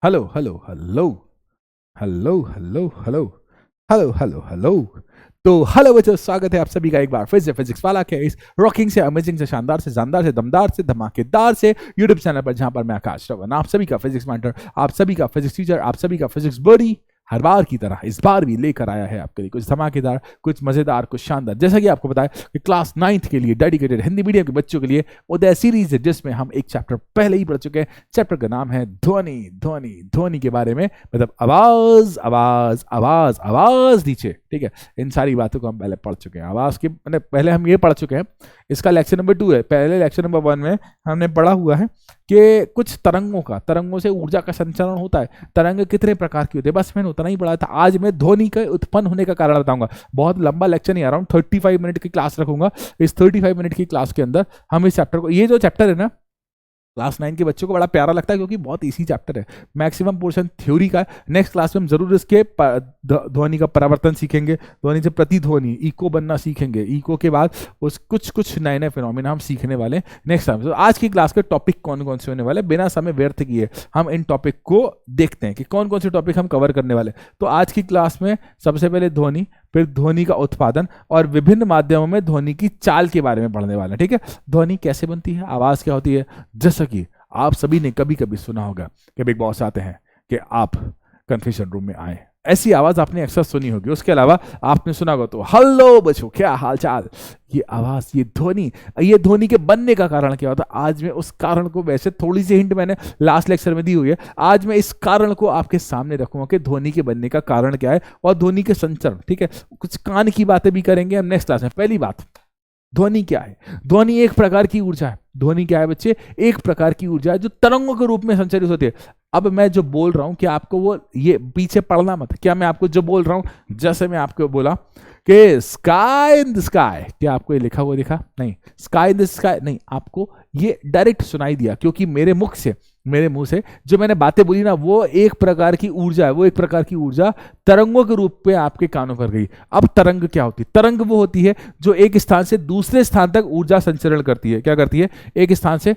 Hello hello hello hello hello hello hello hello hello. तो hello बच्चों, स्वागत है आप सभी का एक बार फिर से फिजिक्स वाला के इस रॉकिंग से अमेजिंग से शानदार से जानदार से दमदार से धमाकेदार से यूट्यूब चैनल पर, जहां पर मैं आकाश श्रवण आप सभी का फिजिक्स मास्टर, आप सभी का फिजिक्स टीचर, आप सभी का फिजिक्स बॉडी हर बार की तरह इस बार भी लेकर आया है आपके लिए कुछ धमाकेदार, कुछ मजेदार, कुछ शानदार। जैसा कि आपको बताया कि क्लास 9th के लिए डेडिकेटेड हिंदी मीडियम के बच्चों के लिए उदय सीरीज है, जिसमें हम एक चैप्टर पहले ही पढ़ चुके हैं। चैप्टर का नाम है ध्वनि। ध्वनि ध्वनि के बारे में, मतलब आवाज आवाज आवाज आवाज नीचे, ठीक है। इन सारी बातों को हम पहले पढ़ चुके हैं। आवाज के मैंने पहले हम ये पढ़ चुके हैं, इसका लेक्चर नंबर 2 है। पहले लेक्चर नंबर 1 में हमने पढ़ा हुआ है कि कुछ तरंगों से ऊर्जा का संचरण होता है। तरंग कितने प्रकार की होती है, बस मैंने उतना ही पढ़ा था। आज मैं ध्वनि के उत्पन्न होने का कारण बताऊंगा। बहुत लंबा लेक्चर नहीं, अराउंड 35 मिनट की क्लास रखूंगा। इस 35 मिनट की क्लास के अंदर हम इस चैप्टर को, ये जो चैप्टर है ना, क्लास 9 के बच्चों को बड़ा प्यारा लगता है क्योंकि बहुत इजी चैप्टर है। मैक्सिमम पोर्शन थ्योरी का है। नेक्स्ट क्लास में हम जरूर इसके ध्वनि का परावर्तन सीखेंगे, ध्वनि से प्रतिध्वनि इको बनना सीखेंगे। इको के बाद उस कुछ नए नए फिनोमिना हम सीखने वाले नेक्स्ट टाइम। तो आज की क्लास के टॉपिक कौन कौन से होने वाले, बिना समय व्यर्थ किए हम इन टॉपिक को देखते हैं कि कौन कौन से टॉपिक हम कवर करने वाले। तो आज की क्लास में सबसे पहले ध्वनि, फिर ध्वनि का उत्पादन और विभिन्न माध्यमों में ध्वनि की चाल के बारे में पढ़ने वाले हैं, ठीक है। ध्वनि कैसे बनती है, आवाज क्या होती है। जैसा कि आप सभी ने कभी कभी सुना होगा कि बिग बॉस आते हैं कि आप कन्फ्यूजन रूम में आए, ऐसी आवाज आपने अक्सर सुनी होगी। उसके अलावा आपने सुना होगा तो हेलो बच्चों क्या हाल चाल। ये आवाज, ये ध्वनि के बनने का कारण क्या होता है, आज मैं उस कारण को, वैसे थोड़ी सी हिंट मैंने लास्ट लेक्चर में दी हुई है, आज मैं इस कारण को आपके सामने रखूंगा कि ध्वनि के बनने का कारण क्या है और ध्वनि के संचरण, ठीक है। कुछ कान की बातें भी करेंगे हम नेक्स्ट क्लास में। पहली बात, ध्वनि क्या है। ध्वनि एक प्रकार की ऊर्जा है। ध्वनि क्या है बच्चे, एक प्रकार की ऊर्जा है जो तरंगों के रूप में संचरित होती है। अब मैं जो बोल रहा हूं, क्या आपको वो, ये पीछे पढ़ना मत, क्या मैं आपको जो बोल रहा हूं, जैसे मैं आपको बोला कि स्काई इन द स्काई, क्या आपको ये लिखा हुआ दिखा? नहीं, स्काई इन द स्काई नहीं, आपको ये डायरेक्ट सुनाई दिया क्योंकि मेरे मुंह से जो मैंने बातें बोली ना, वो एक प्रकार की ऊर्जा है। वो एक प्रकार की ऊर्जा तरंगों के रूप में आपके कानों पर गई। अब तरंग क्या होती है? तरंग वो होती है जो एक स्थान से दूसरे स्थान तक ऊर्जा संचरण करती है। क्या करती है? एक स्थान से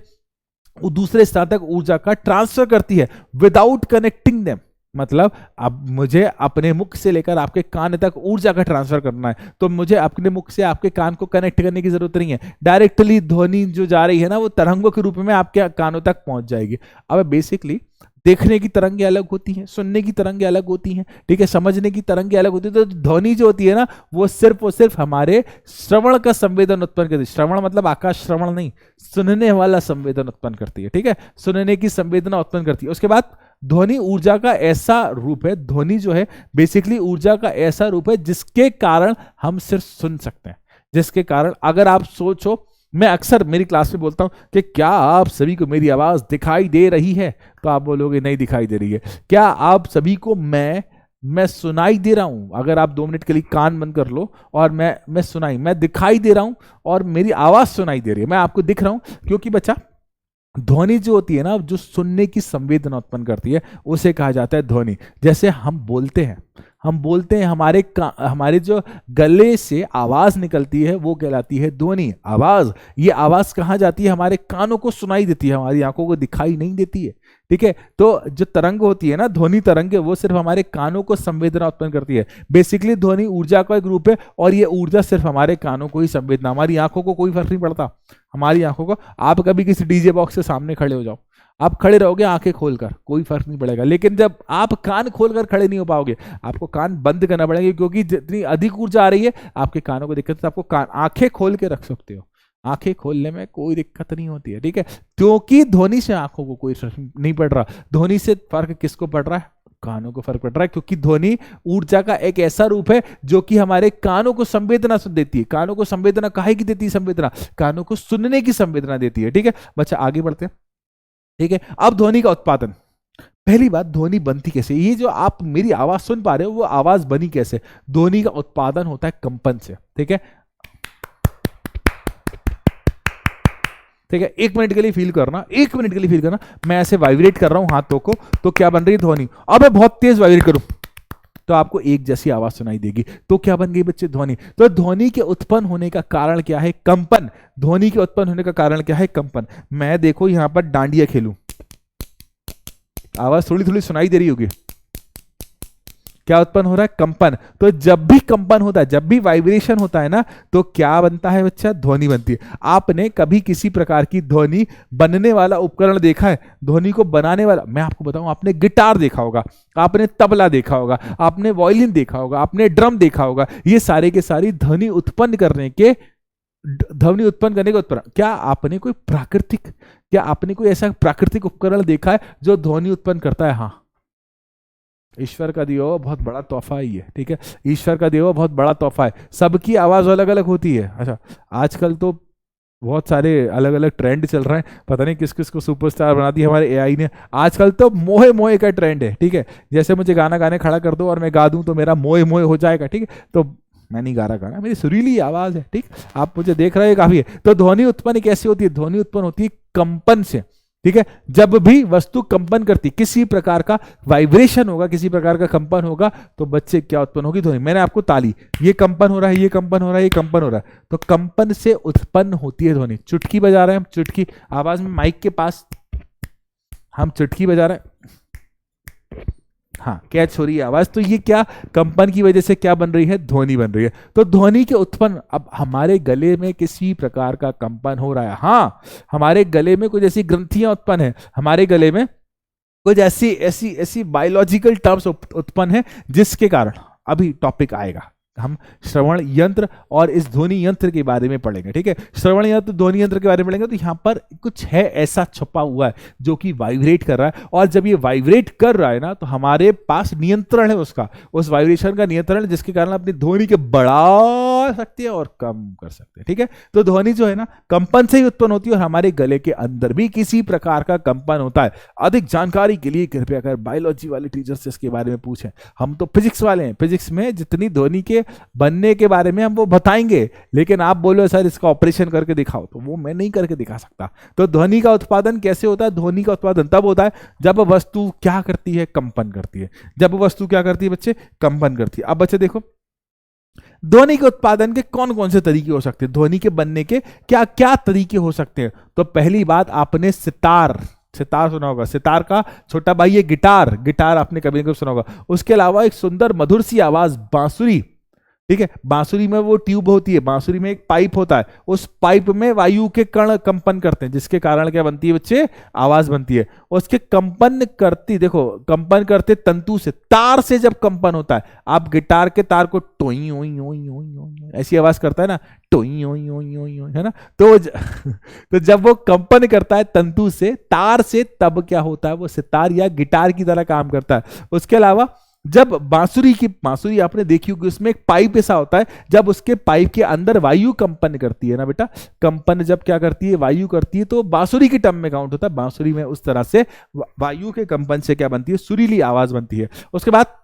दूसरे स्थान तक ऊर्जा का ट्रांसफर करती है विदाउट कनेक्टिंग देम। मतलब अब मुझे अपने मुख से लेकर आपके कान तक ऊर्जा का ट्रांसफर करना है, तो मुझे अपने मुख से आपके कान को कनेक्ट करने की जरूरत नहीं है। डायरेक्टली ध्वनि जो जा रही है ना, वो तरंगों के रूप में आपके कानों तक पहुंच जाएगी। अब बेसिकली देखने की तरंगें अलग होती हैं, सुनने की तरंगें अलग होती हैं, ठीक है, समझने की तरंगें अलग होती है। तो ध्वनि जो होती है ना, वो सिर्फ और सिर्फ हमारे श्रवण का संवेदन उत्पन्न करती है। श्रवण मतलब आकाश श्रवण नहीं, सुनने वाला संवेदन उत्पन्न करती है, ठीक है, सुनने की संवेदना उत्पन्न करती है। उसके बाद ध्वनि ऊर्जा का ऐसा रूप है, ध्वनि जो है बेसिकली ऊर्जा का ऐसा रूप है जिसके कारण हम सिर्फ सुन सकते हैं। जिसके कारण अगर आप सोचो, मैं अक्सर मेरी क्लास में बोलता हूं कि क्या आप सभी को मेरी आवाज दिखाई दे रही है, तो आप बोलोगे नहीं दिखाई दे रही है। क्या आप सभी को मैं सुनाई दे रहा हूं? अगर आप 2 मिनट के लिए कान बंद कर लो और मैं दिखाई दे रहा हूं और मेरी आवाज सुनाई दे रही है, मैं आपको दिख रहा हूं। क्योंकि बच्चा, ध्वनि जो होती है ना, जो सुनने की संवेदना उत्पन्न करती है, उसे कहा जाता है ध्वनि। जैसे हम बोलते हैं, हमारे जो गले से आवाज निकलती है वो कहलाती है ध्वनि। आवाज, ये आवाज कहाँ जाती है? हमारे कानों को सुनाई देती है, हमारी आंखों को दिखाई नहीं देती है, ठीक है। तो जो तरंग होती है ना, ध्वनि तरंग, वो सिर्फ हमारे कानों को संवेदना उत्पन्न करती है। बेसिकली ध्वनि ऊर्जा का एक रूप है और ये ऊर्जा सिर्फ हमारे कानों को ही संवेदना, हमारी आंखों को कोई फर्क नहीं पड़ता। हमारी आंखों को, आप कभी किसी डीजे बॉक्स के सामने खड़े हो जाओ, आप खड़े रहोगे आंखें खोलकर, कोई फर्क नहीं पड़ेगा। लेकिन जब आप कान खोलकर खड़े नहीं हो पाओगे, आपको कान बंद करना पड़ेगा, क्योंकि जितनी अधिक ऊर्जा आ रही है आपके कानों को दिक्कत है। आपको कान, आंखें खोल के रख सकते हो, आंखें खोलने में कोई दिक्कत नहीं होती है, ठीक है। क्योंकि ध्वनि से आंखों को कोई फर्क नहीं पड़ रहा। ध्वनि से फर्क किसको पड़ रहा है? कानों को फर्क पड़ रहा है, क्योंकि ध्वनि ऊर्जा का एक ऐसा रूप है जो कि हमारे कानों को संवेदना देती है। कानों को संवेदना काहे की देती है? संवेदना कानों को सुनने की संवेदना देती है, ठीक है। बच्चा आगे बढ़ते हैं, ठीक है। अब ध्वनि का उत्पादन, पहली बात, ध्वनि बनती कैसे? ये जो आप मेरी आवाज सुन पा रहे हो, वो आवाज बनी कैसे? ध्वनि का उत्पादन होता है कंपन से, ठीक है, ठीक है। 1 मिनट के लिए फील करना, 1 मिनट के लिए फील करना। मैं ऐसे वाइब्रेट कर रहा हूं हाथों को, तो क्या बन रही है? ध्वनि। अब मैं बहुत तेज वाइब्रेट करूं तो आपको एक जैसी आवाज सुनाई देगी, तो क्या बन गई बच्चे? ध्वनि। तो ध्वनि के उत्पन्न होने का कारण क्या है? कंपन। ध्वनि के उत्पन्न होने का कारण क्या है? कंपन। मैं देखो यहां पर डांडिया खेलूं, आवाज थोड़ी थोड़ी सुनाई दे रही होगी। क्या उत्पन्न हो रहा है? कंपन। तो जब भी कंपन होता है, जब भी वाइब्रेशन होता है ना, तो क्या बनता है बच्चा? ध्वनि बनती है। आपने कभी किसी प्रकार की ध्वनि बनने वाला उपकरण देखा है? ध्वनि को बनाने वाला, मैं आपको बताऊं, आपने गिटार देखा होगा, आपने तबला देखा होगा, आपने वायलिन देखा होगा, आपने ड्रम देखा होगा। ये सारे के सारी ध्वनि उत्पन्न करने के उपकरण। क्या आपने कोई प्राकृतिक, क्या आपने कोई ऐसा प्राकृतिक उपकरण देखा है जो ध्वनि उत्पन्न करता है? हाँ, ईश्वर का दिया हुआ बहुत बड़ा तोहफा है ये, ठीक है, ईश्वर का दिया हुआ बहुत बड़ा तोहफा है। सबकी आवाज अलग अलग होती है। अच्छा, आजकल तो बहुत सारे अलग अलग ट्रेंड चल रहे हैं, पता नहीं किस किस को सुपरस्टार बना दी हमारे एआई ने। आजकल तो मोहे मोहे का ट्रेंड है, ठीक है, जैसे मुझे गाना गाने खड़ा कर दो और मैं गा दूं तो मेरा मोहे मोहे हो जाएगा, ठीक है। तो मैं नहीं गा रहा गाना, मेरी सुरीली आवाज है, ठीक, आप मुझे देख रहे हैं काफी है। तो ध्वनि उत्पन्न कैसे होती है? ध्वनि उत्पन्न होती है कंपन से, ठीक है। जब भी वस्तु कंपन करती, किसी प्रकार का वाइब्रेशन होगा, किसी प्रकार का कंपन होगा, तो बच्चे क्या उत्पन्न होगी? ध्वनि। मैंने आपको ताली, ये कंपन हो रहा है, ये कंपन हो रहा है, ये कंपन हो रहा है, तो कंपन से उत्पन्न होती है ध्वनि। चुटकी बजा रहे हैं हम, चुटकी आवाज में माइक के पास हम चुटकी बजा रहे हैं, हाँ, कैच हो रही है आवाज, तो ये क्या कंपन की वजह से क्या बन रही है? ध्वनि बन रही है। तो ध्वनि के उत्पन्न, अब हमारे गले में किसी प्रकार का कंपन हो रहा है, हाँ, हमारे गले में कुछ ऐसी ग्रंथियां उत्पन्न है, हमारे गले में कुछ ऐसी ऐसी ऐसी बायोलॉजिकल टर्म्स उत्पन्न है, जिसके कारण अभी टॉपिक आएगा, हम श्रवण यंत्र और इस ध्वनि यंत्र के बारे में पढ़ेंगे, ठीक है। श्रवण यंत्र, ध्वनि यंत्र के बारे में पढ़ेंगे। तो यहां पर कुछ है ऐसा छुपा हुआ है जो कि वाइब्रेट कर रहा है, और जब ये वाइब्रेट कर रहा है ना, तो हमारे पास नियंत्रण है उसका, उस वाइब्रेशन का नियंत्रण, जिसके कारण अपनी ध्वनि के बढ़ा सकते हैं और कम कर सकते हैं, ठीक है। तो ध्वनि जो है ना, कंपन से ही उत्पन्न होती है, और हमारे गले के अंदर भी किसी प्रकार का कंपन होता है। अधिक जानकारी के लिए कृपया कर बायोलॉजी वाले टीचर से इसके बारे में पूछें। हम तो फिजिक्स वाले हैं, फिजिक्स में जितनी ध्वनि के बनने के बारे में हम वो बताएंगे, लेकिन आप बोलो सर इसका ऑपरेशन करके दिखाओ, तो वो मैं नहीं करके दिखा सकता। तो ध्वनि का उत्पादन कैसे होता है? ध्वनि का उत्पादन तब होता है जब वस्तु क्या करती है? कंपन करती है। जब वस्तु क्या करती है बच्चे? कंपन करती है। अब बच्चे देखो, ध्वनि के उत्पादन के कौन कौन से तरीके हो सकते हैं, ध्वनि के बनने के क्या क्या तरीके हो सकते हैं? तो पहली बात, आपने सितार सुना होगा, सितार का छोटा भाई है गिटार, गिटार आपने कभी ना कभी सुना होगा। उसके अलावा एक सुंदर मधुर सी आवाज बांसुरी, ठीक है, बांसुरी में वो ट्यूब होती है, बांसुरी में एक पाइप होता है, उस पाइप में वायु के कण कंपन करते हैं, जिसके कारण क्या बनती है बच्चे? आवाज बनती है। उसके कंपन करती, देखो कंपन करते तंतु से, तार से जब कंपन होता है, आप गिटार के तार को टोई ओई ओई ओई ऐसी आवाज करता है ना, टोई ओई ओई ओई, है ना, तो जब वो कंपन करता है तंतु से, तार से, तब क्या होता है? वो सितार या गिटार की तरह काम करता है। उसके अलावा जब बांसुरी आपने देखी होगी, उसमें एक पाइप ऐसा होता है, जब उसके पाइप के अंदर वायु कंपन करती है ना बेटा, कंपन जब क्या करती है? वायु करती है, तो बांसुरी की टर्म में काउंट होता है। बांसुरी में उस तरह से वायु के कंपन से क्या बनती है? सुरीली आवाज बनती है। उसके बाद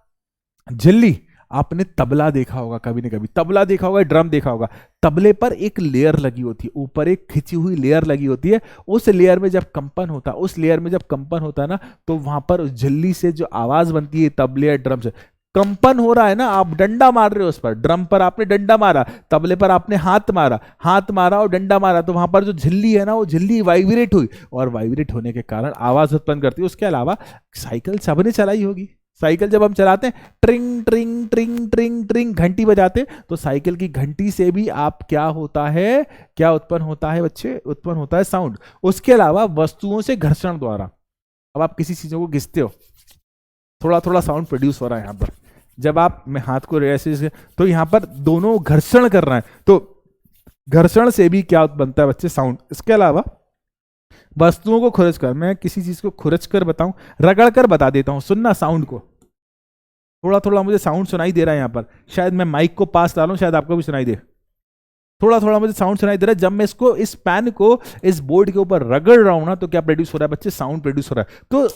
झिल्ली, आपने तबला देखा होगा, कभी न कभी तबला देखा होगा, ड्रम देखा होगा, तबले पर एक लेयर लगी होती है, ऊपर एक खिंची हुई लेयर लगी होती है। उस लेयर में जब कंपन होता है, उस लेयर में जब कंपन होता है ना, तो वहां पर उस झिल्ली से जो आवाज बनती है, तबले या ड्रम से कंपन हो रहा है ना, आप डंडा मार रहे हो उस पर, ड्रम पर आपने डंडा मारा, तबले पर आपने हाथ मारा और डंडा मारा, तो वहां पर जो झिल्ली है ना, वो झिल्ली वाइब्रेट हुई, और वाइब्रेट होने के कारण आवाज उत्पन्न करती है। उसके अलावा साइकिल सबने चलाई होगी, साइकिल जब हम चलाते हैं, ट्रिंग ट्रिंग ट्रिंग ट्रिंग ट्रिंग घंटी बजाते हैं, तो साइकिल की घंटी से भी आप क्या होता है, क्या उत्पन्न होता है बच्चे? उत्पन्न होता है साउंड। उसके अलावा वस्तुओं से घर्षण द्वारा, अब आप किसी चीजों को घिसते हो, थोड़ा थोड़ा साउंड प्रोड्यूस हो रहा है यहाँ पर, जब आप मैं हाथ को ऐसे, तो यहाँ पर दोनों घर्षण कर रहे हैं, तो घर्षण से भी क्या बनता है बच्चे? साउंड। इसके अलावा वस्तुओं को खुरच कर, मैं किसी चीज को खुरच कर बताऊं, रगड़ कर बता देता हूं, सुनना साउंड को, थोड़ा थोड़ा मुझे साउंड सुनाई दे रहा है यहाँ पर, शायद मैं माइक को पास डालूं, शायद आपको भी सुनाई दे, थोड़ा थोड़ा मुझे साउंड सुनाई दे रहा है। जब मैं इसको, इस पेन को इस बोर्ड के ऊपर रगड़ रहा हूं ना, तो क्या प्रोड्यूस हो रहा है बच्चे? साउंड प्रोड्यूस हो रहा है। तो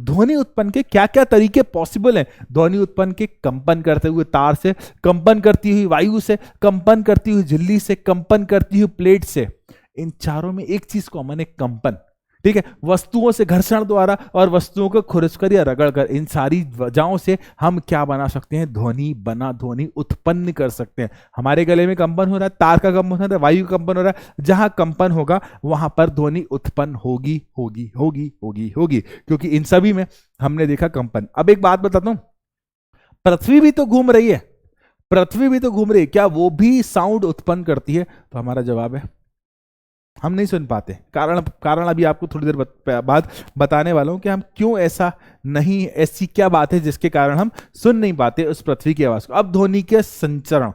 ध्वनि उत्पन्न के क्या क्या तरीके पॉसिबल हैं? ध्वनि उत्पन्न के कंपन करते हुए तार से, कंपन करती हुई वायु से, कंपन करती हुई झिल्ली से, कंपन करती हुई प्लेट से। इन चारों में एक चीज कॉमन है, कंपन। ठीक है, वस्तुओं से घर्षण द्वारा और वस्तुओं को खुरचकर या रगड़कर, इन सारी वजहों से हम क्या बना सकते हैं, ध्वनि उत्पन्न कर सकते हैं। हमारे गले में कंपन हो रहा है, तार का कंपन हो रहा है, वायु का कंपन हो रहा है, जहां कंपन होगा वहां पर ध्वनि उत्पन्न होगी होगी होगी होगी होगी, क्योंकि इन सभी में हमने देखा कंपन। अब एक बात बताता हूं, पृथ्वी भी तो घूम रही है, पृथ्वी भी तो घूम रही है, क्या वो भी साउंड उत्पन्न करती है? तो हमारा जवाब है हम नहीं सुन पाते। कारण अभी आपको थोड़ी देर बाद बताने वाला हूं कि हम क्यों ऐसा नहीं, ऐसी क्या बात है जिसके कारण हम सुन नहीं पाते उस पृथ्वी की आवाज को। अब ध्वनि के संचरण,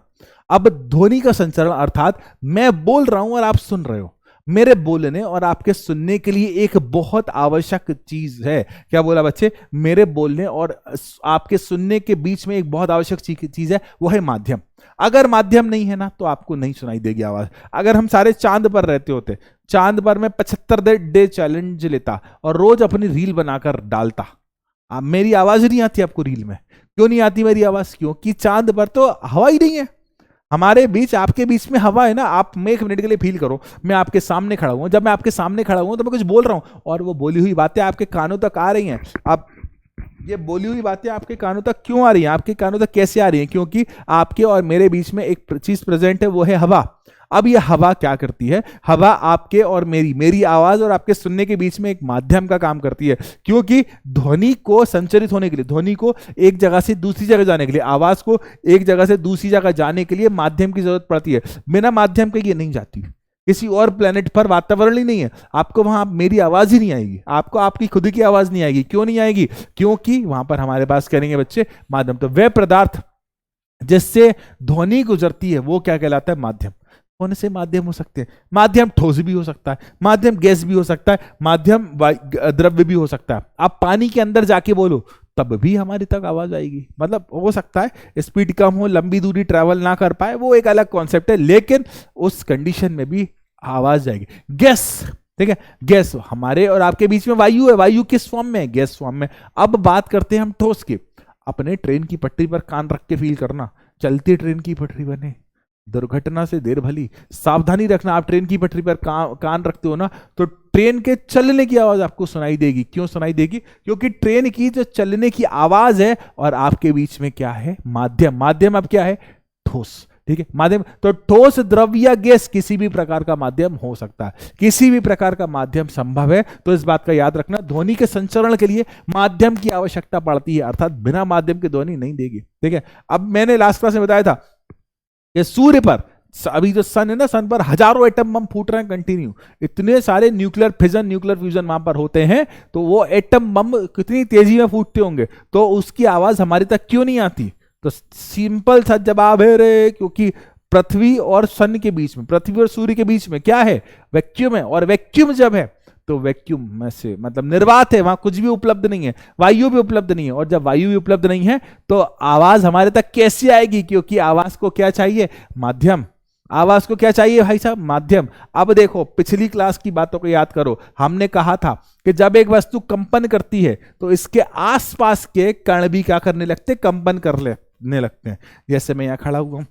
अब ध्वनि का संचरण अर्थात मैं बोल रहा हूं और आप सुन रहे हो, मेरे बोलने और आपके सुनने के लिए एक बहुत आवश्यक चीज है। क्या बोला बच्चे? मेरे बोलने और आपके सुनने के बीच में एक बहुत आवश्यक चीज है, वो है माध्यम। अगर माध्यम नहीं है ना तो आपको नहीं सुनाई देगी आवाज। अगर हम सारे चांद पर रहते होते, चांद पर मैं 75 डे चैलेंज लेता और रोज अपनी रील बनाकर डालता, मेरी आवाज नहीं आती आपको रील में। क्यों नहीं आती मेरी आवाज? क्योंकि चांद पर तो हवा ही नहीं है। हमारे बीच, आपके बीच में हवा है ना। आप मैं 1 मिनट के लिए फील करो, मैं आपके सामने खड़ा हूं, जब मैं आपके सामने खड़ा हूं तो मैं कुछ बोल रहा हूं और वो बोली हुई बातें आपके कानों तक आ रही हैं। अब ये बोली हुई बातें आपके कानों तक क्यों आ रही हैं, आपके कानों तक कैसे आ रही हैं? क्योंकि आपके और मेरे बीच में एक चीज प्रेजेंट है, वो है हवा। अब ये हवा क्या करती है? हवा आपके और मेरी आवाज और आपके सुनने के बीच में एक माध्यम का काम करती है, क्योंकि ध्वनि को संचरित होने के लिए, ध्वनि को एक जगह से दूसरी जगह जाने के लिए, आवाज को एक जगह से दूसरी जगह जाने के लिए माध्यम की जरूरत पड़ती है। बिना माध्यम के ये नहीं जाती। किसी और प्लेनेट पर वातावरण ही नहीं है, आपको वहां मेरी आवाज ही नहीं आएगी, आपको आपकी खुद की आवाज नहीं आएगी। क्यों नहीं आएगी? क्योंकि वहां पर हमारे पास करेंगे बच्चे माध्यम। तो वह पदार्थ जिससे ध्वनि गुजरती है वो क्या कहलाता है? माध्यम। कौन से माध्यम हो सकते हैं? माध्यम ठोस भी हो सकता है, माध्यम गैस भी हो सकता है, माध्यम द्रव्य भी हो सकता है। आप पानी के अंदर जाके बोलो तब भी हमारी तक आवाज आएगी। मतलब हो सकता है स्पीड कम हो, लंबी दूरी ट्रैवल ना कर पाए, वो एक अलग कॉन्सेप्ट है, लेकिन उस कंडीशन में भी आवाज आएगी। गैस, ठीक है, गैस हमारे और आपके बीच में वायु है, वायु किस फॉर्म में है? गैस फॉर्म में। अब बात करते हैं हम ठोस की। अपने ट्रेन की पटरी पर कान रख के फील करना, चलती ट्रेन की पटरी बने, दुर्घटना से देर भली, सावधानी रखना। आप ट्रेन की पटरी पर कान रखते हो ना तो ट्रेन के चलने की आवाज आपको सुनाई देगी। क्यों सुनाई देगी? क्योंकि ट्रेन की जो चलने की आवाज है और आपके बीच में क्या है? माध्यम। माध्यम अब क्या है? ठोस। ठीक है, माध्यम। तो ठोस, द्रव्य या गैस किसी भी प्रकार का माध्यम हो सकता है, किसी भी प्रकार का माध्यम संभव है। तो इस बात का याद रखना, ध्वनि के संचरण के लिए माध्यम की आवश्यकता पड़ती है, अर्थात बिना माध्यम के ध्वनि नहीं देगी। ठीक है, अब मैंने लास्ट क्लास में बताया था कि सूर्य पर अभी जो सन है ना, सन पर हजारों एटम बम फूट रहे हैं कंटिन्यू, इतने सारे न्यूक्लियर फिजन, न्यूक्लियर फ्यूजन वहां पर होते हैं, तो वो एटम बम कितनी तेजी में फूटते होंगे, तो उसकी आवाज हमारी तक क्यों नहीं आती? तो सिंपल सा जवाब है रे, क्योंकि पृथ्वी और सन के बीच में, पृथ्वी और सूर्य के बीच में क्या है? वैक्यूम है। और वैक्यूम जब है तो वैक्यूम में से मतलब निर्वात है, वहां कुछ भी उपलब्ध नहीं है, वायु भी उपलब्ध नहीं है। और जब वायु भी उपलब्ध नहीं है तो आवाज हमारे तक कैसे आएगी? क्योंकि आवाज को क्या चाहिए? माध्यम। आवाज को क्या चाहिए भाई साहब? माध्यम। अब देखो, पिछली क्लास की बातों को याद करो, हमने कहा था कि जब एक वस्तु कंपन करती है तो इसके आसपास के कण भी क्या करने लगते? कंपन करने लगते हैं। जैसे मैं यहां खड़ा हुआ हूं,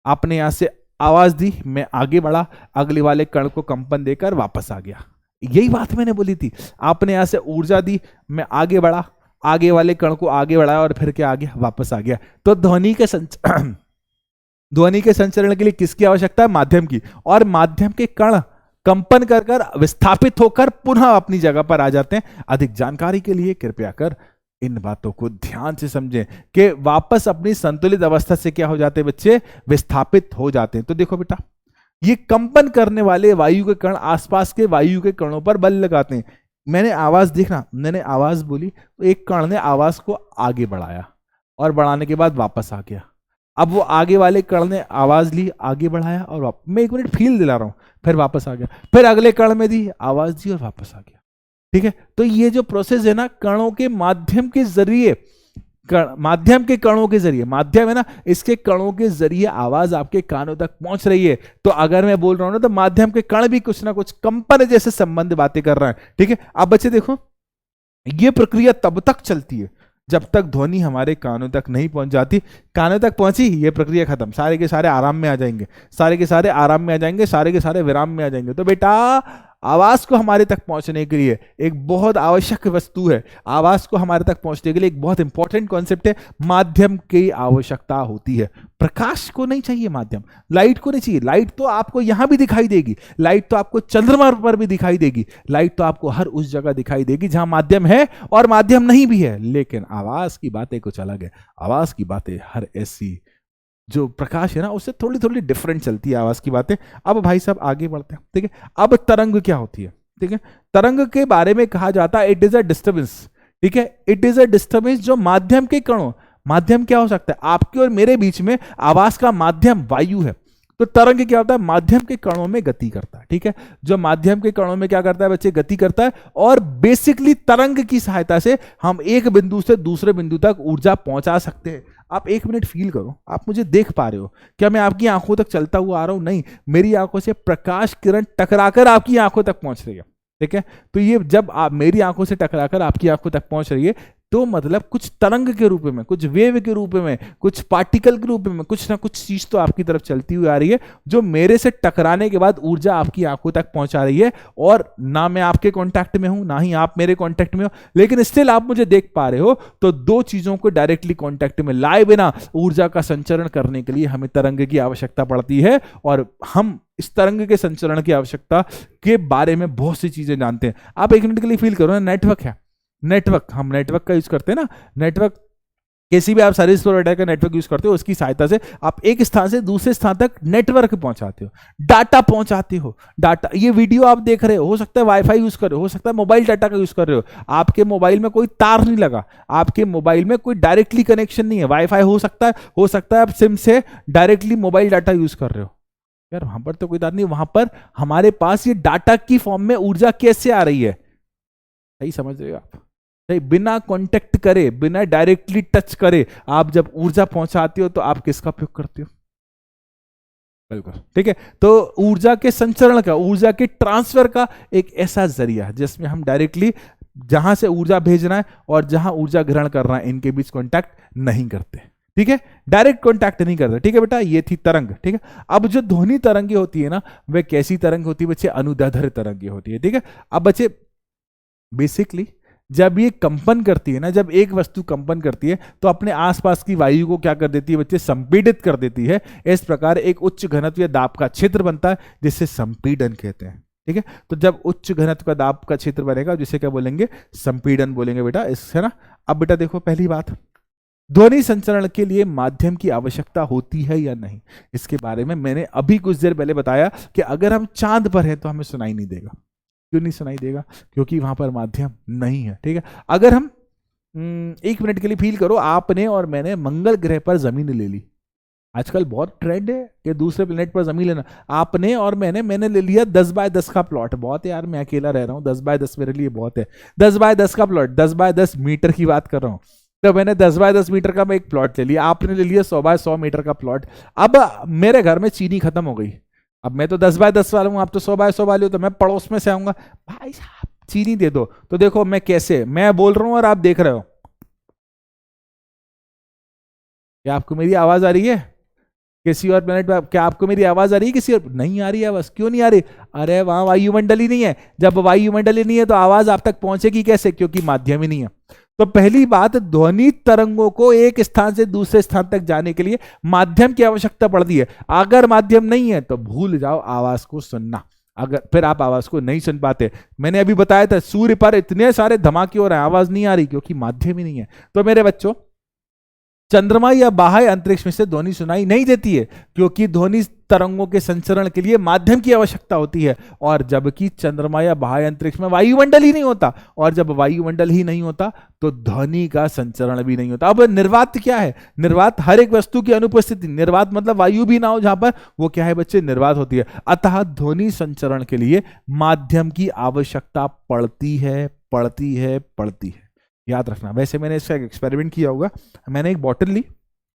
आपने यहां से आवाज दी, मैं आगे बढ़ा, अगले वाले कण को कंपन देकर वापस आ गया। यही बात मैंने बोली थी। आपने यहां से ऊर्जा दी, मैं आगे बढ़ा, आगे वाले कण को आगे बढ़ाया और फिर क्या आ गया? वापस आ गया। तो ध्वनि के संचरण के लिए किसकी आवश्यकता है? माध्यम की। और माध्यम के कण कंपन कर विस्थापित होकर पुनः अपनी जगह पर आ जाते हैं। अधिक जानकारी के लिए कृपया कर इन बातों को ध्यान से समझें कि वापस अपनी संतुलित अवस्था से क्या हो जाते हैं बच्चे? विस्थापित हो जाते हैं। तो देखो बेटा, ये कंपन करने वाले वायु के कण आसपास के वायु के कणों पर बल लगाते हैं। मैंने आवाज, देखना, मैंने आवाज बोली तो एक कण ने आवाज को आगे बढ़ाया और बढ़ाने के बाद वापस आ गया। अब वो आगे वाले कण ने आवाज ली, आगे बढ़ाया और वापस, मैं 1 मिनट फील दिला रहा हूं, फिर वापस आ गया, फिर अगले कण में दी, आवाज दी और वापस आ गया। ठीक है, तो ये जो प्रोसेस है ना, कणों के माध्यम के जरिए, माध्यम के कणों के जरिए, माध्यम है ना, इसके कणों के जरिए आवाज आपके कानों तक पहुंच रही है। तो अगर मैं बोल रहा हूं ना तो माध्यम के कण भी कुछ ना कुछ कंपन जैसे संबंध बातें कर रहा है। ठीक है, अब बच्चे देखो, ये प्रक्रिया तब तक चलती है जब तक ध्वनि हमारे कानों तक नहीं पहुंच जाती। कानों तक पहुंची, ये प्रक्रिया खत्म, सारे के सारे आराम में आ जाएंगे, सारे के सारे आराम में आ जाएंगे, सारे के सारे विराम में आ जाएंगे। तो बेटा आवाज को हमारे तक पहुंचने के लिए एक बहुत आवश्यक वस्तु है, आवाज को हमारे तक पहुंचने के लिए एक बहुत इंपॉर्टेंट कॉन्सेप्ट है, माध्यम की आवश्यकता होती है। प्रकाश को नहीं चाहिए माध्यम, लाइट को नहीं चाहिए। लाइट तो आपको यहां भी दिखाई देगी, लाइट तो आपको चंद्रमा पर भी दिखाई देगी, लाइट तो आपको हर उस जगह दिखाई देगी जहां माध्यम है और माध्यम नहीं भी है। लेकिन आवाज की बातें कुछ अलग है। आवाज की बातें हर ऐसी, जो प्रकाश है ना उससे थोड़ी थोड़ी डिफरेंट चलती है आवाज की बातें। अब भाई साहब आगे बढ़ते हैं, ठीक है। अब तरंग क्या होती है, ठीक है। तरंग के बारे में कहा जाता है इट इज अ डिस्टर्बेंस, ठीक है। इट इज अ डिस्टर्बेंस जो माध्यम के कणों, माध्यम क्या हो सकता है, आपके और मेरे बीच में आवाज का माध्यम वायु है। तो तरंग क्या होता है, माध्यम के कणों में गति करता है, ठीक है। जो माध्यम के कणों में क्या करता है बच्चे, गति करता है। और बेसिकली तरंग की सहायता से हम एक बिंदु से दूसरे बिंदु तक ऊर्जा पहुंचा सकते हैं। आप एक मिनट फील करो, आप मुझे देख पा रहे हो क्या, मैं आपकी आंखों तक चलता हुआ आ रहा हूं? नहीं, मेरी आंखों से प्रकाश किरण टकराकर आपकी आंखों तक पहुंच रही है, ठीक है। तो ये जब आप मेरी आंखों से टकराकर आपकी आंखों तक पहुंच रही है, तो मतलब कुछ तरंग के रूप में, कुछ वेव के रूप में, कुछ पार्टिकल के रूप में कुछ ना कुछ चीज तो आपकी तरफ चलती हुई आ रही है, जो मेरे से टकराने के बाद ऊर्जा आपकी आंखों तक पहुंचा रही है। और ना मैं आपके कांटेक्ट में हूं, ना ही आप मेरे कांटेक्ट में हो, लेकिन स्टिल आप मुझे देख पा रहे हो। तो दो चीजों को डायरेक्टली कांटेक्ट में लाए बिना ऊर्जा का संचरण करने के लिए हमें तरंग की आवश्यकता पड़ती है। और हम इस तरंग के संचरण की आवश्यकता के बारे में बहुत सी चीजें जानते हैं। आप एक मिनट के लिए फील करो ना, नेटवर्क है, नेटवर्क, हम नेटवर्क का यूज करते हैं ना, नेटवर्क किसी भी आप सर्विस प्रोवाइडर का नेटवर्क यूज करते हो, उसकी सहायता से आप एक स्थान से दूसरे स्थान तक नेटवर्क पहुंचाते हो, डाटा पहुंचाते हो। डाटा, ये वीडियो आप देख रहे हो सकता है वाईफाई यूज कर रहे हो सकता है मोबाइल डाटा का यूज कर रहे हो, आपके मोबाइल में कोई तार नहीं लगा, आपके मोबाइल में कोई डायरेक्टली कनेक्शन नहीं है, वाईफाई हो सकता है आप सिम से डायरेक्टली मोबाइल डाटा यूज कर रहे हो। यार वहां पर तो कोई तार नहीं, वहां पर हमारे पास ये डाटा की फॉर्म में ऊर्जा कैसे आ रही है, सही समझ रहे हो आप? बिना कांटेक्ट करे, बिना डायरेक्टली टच करे आप जब ऊर्जा पहुंचाते हो तो आप किसका उपयोग करते हो? बिल्कुल, ठीक है। तो ऊर्जा के संचरण का, ऊर्जा के ट्रांसफर का एक ऐसा जरिया जिसमें हम डायरेक्टली जहां से ऊर्जा भेजना है और जहां ऊर्जा ग्रहण करना है, इनके बीच कांटेक्ट नहीं करते, ठीक है। डायरेक्ट कांटेक्ट नहीं करते, ठीक है बेटा। ये थी तरंग, ठीक है। अब जो ध्वनि तरंगे होती है ना, वह कैसी तरंग होती है बच्चे? अनुदैर्ध्य तरंगे होती है, ठीक है। अब बच्चे बेसिकली जब ये कंपन करती है ना, जब एक वस्तु कंपन करती है तो अपने आसपास की वायु को क्या कर देती है बच्चे? संपीड़ित कर देती है। इस प्रकार एक उच्च घनत्व या दाब का क्षेत्र बनता है जिसे संपीड़न कहते हैं, ठीक है। तो जब उच्च घनत्व का दाब का क्षेत्र बनेगा जिसे क्या बोलेंगे? संपीड़न बोलेंगे बेटा, इस है ना। अब बेटा देखो, पहली बात, ध्वनि संचरण के लिए माध्यम की आवश्यकता होती है या नहीं, इसके बारे में मैंने अभी कुछ देर पहले बताया कि अगर हम चांद पर हैं तो हमें सुनाई नहीं देगा। क्यों नहीं सुनाई देगा? क्योंकि वहां पर माध्यम नहीं है, ठीक है। अगर हम एक मिनट के लिए फील करो, आपने और मैंने मंगल ग्रह पर जमीन ले ली, आजकल बहुत ट्रेंड है कि दूसरे प्लेनेट पर जमीन लेना। आपने और मैंने ले लिया 10 बाय 10 का प्लॉट, बहुत है यार, मैं अकेला रह रहा हूँ, 10 बाय 10 मेरे लिए बहुत है। 10 बाय 10 का प्लॉट, 10 बाय 10 मीटर की बात कर रहा हूँ। तो मैंने 10 बाय 10 मीटर का मैं एक प्लॉट ले लिया, आपने ले लिया 100 बाय 100 मीटर का प्लॉट। अब मेरे घर में चीनी खत्म हो गई, अब मैं तो 10 बाय 10 वाला हूं, आप तो 100 बाय 100 वाले हो, तो मैं पड़ोस में से आऊंगा, भाई साहब चीनी दे दो। तो देखो मैं कैसे, मैं बोल रहा हूं और आप देख रहे हो, क्या आपको मेरी आवाज आ रही है? किसी और प्लेनेट पर क्या आपको मेरी आवाज आ रही है? किसी और नहीं आ रही है आवाज, क्यों नहीं आ रही? अरे वहां वायुमंडल ही नहीं है। जब वायुमंडल ही नहीं है तो आवाज आप तक पहुंचेगी कैसे? क्योंकि माध्यम ही नहीं है। तो पहली बात, ध्वनि तरंगों को एक स्थान से दूसरे स्थान तक जाने के लिए माध्यम की आवश्यकता पड़ती है। अगर माध्यम नहीं है तो भूल जाओ आवाज को सुनना, अगर फिर आप आवाज को नहीं सुन पाते। मैंने अभी बताया था सूर्य पर इतने सारे धमाके हो रहे हैं, आवाज नहीं आ रही क्योंकि माध्यम ही नहीं है। तो मेरे बच्चों, चंद्रमा या बाह्य अंतरिक्ष में से ध्वनि सुनाई नहीं देती है क्योंकि ध्वनि तरंगों के संचरण के लिए माध्यम की आवश्यकता होती है। और जबकि चंद्रमा या बाह्य अंतरिक्ष में वायुमंडल ही नहीं होता, और जब वायुमंडल ही नहीं होता तो ध्वनि का संचरण भी नहीं होता। अब निर्वात क्या है? निर्वात हर एक वस्तु की अनुपस्थिति, निर्वात मतलब वायु भी ना हो जहां पर, वो क्या है बच्चे? निर्वात होती है। अतः ध्वनि संचरण के लिए माध्यम की आवश्यकता पड़ती है, पड़ती है, पड़ती है, याद रखना। वैसे मैंने इसका एक्सपेरिमेंट किया होगा, मैंने एक बॉटल ली,